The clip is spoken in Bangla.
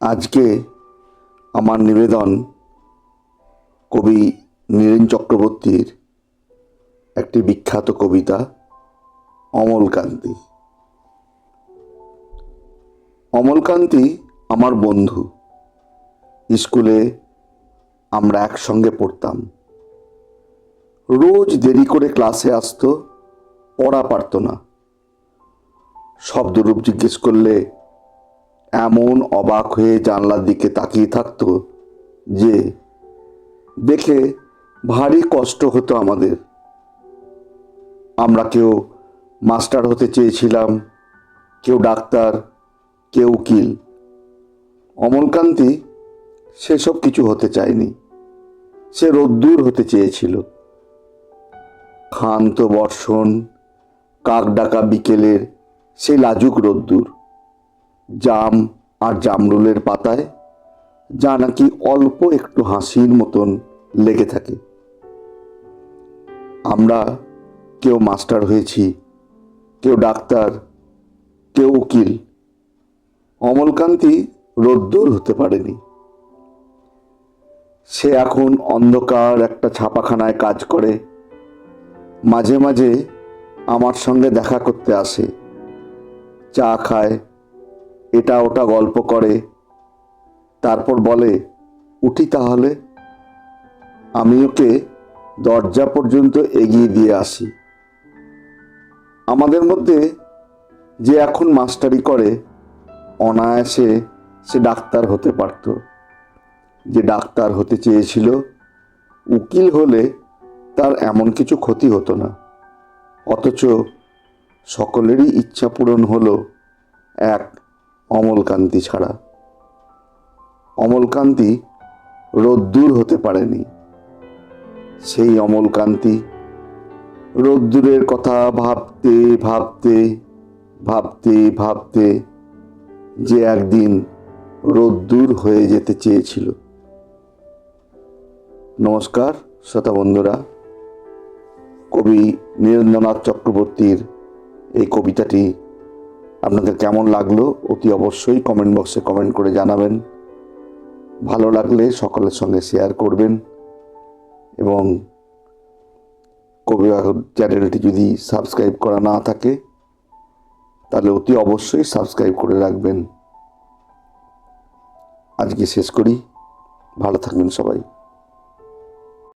আজকে আমার নিবেদন কবি নীরেন চক্রবর্তীর একটি বিখ্যাত কবিতা অমলকান্তি। অমলকান্তি আমার বন্ধু। স্কুলে আমরা একসঙ্গে পড়তাম। রোজ দেরি করে ক্লাসে আসতো, পড়া পারত না। শব্দরূপ জিজ্ঞেস করলে এমন অবাক হয়ে জানলার দিকে তাকিয়ে থাকতো যে দেখে ভারী কষ্ট হতো আমাদের। আমরা কেউ মাস্টার হতে চেয়েছিলাম, কেউ ডাক্তার, কেউ উকিল। অমলকান্তি সেসব কিছু হতে চায়নি। সে রোদ্দুর হতে চেয়েছিল। ক্ষান্ত বর্ষণ, কাক ডাকা বিকেলের সেই লাজুক রোদ্দুর, জাম আর জামরুলের পাতায় যা নাকি অল্প একটু হাসির মতন লেগে থাকে। আমরা কেউ মাস্টার হয়েছি, কেউ ডাক্তার, কেউ উকিল। অমলকান্তি রোদ্দুর হতে পারেনি। সে এখন অন্ধকার একটা ছাপাখানায় কাজ করে। মাঝে মাঝে আমার সঙ্গে দেখা করতে আসে, চা খায়, এটা ওটা গল্প করে, তারপর বলে উঠি তাহলে। আমি ওকে দরজা পর্যন্ত এগিয়ে দিয়ে আসি। আমাদের মধ্যে যে এখন মাস্টারি করে, অনায়াসে সে ডাক্তার হতে পারত। যে ডাক্তার হতে চেয়েছিল, উকিল হলে তার এমন কিছু ক্ষতি হতো না। অথচ সকলেরই ইচ্ছা পূরণ হলো এক অমলকান্তি ছাড়া। অমলকান্তি রোদ্দুর হতে পারেনি। সেই অমলকান্তি রোদ্দুরের কথা ভাবতে ভাবতে ভাবতে ভাবতে যে একদিন রোদ্দুর হয়ে যেতে চেয়েছিল। নমস্কার শ্রোতা বন্ধুরা, কবি নীরেন্দ্রনাথ চক্রবর্তীর এই কবিতাটি আপনাদের কেমন লাগলো অতি অবশ্যই কমেন্ট বক্সে কমেন্ট করে জানাবেন। ভালো লাগলে সকলের সঙ্গে শেয়ার করবেন এবং কবি চ্যানেলটি যদি সাবস্ক্রাইব করা না থাকে তাহলে অতি অবশ্যই সাবস্ক্রাইব করে রাখবেন। আজকে শেষ করি। ভালো থাকবেন সবাই।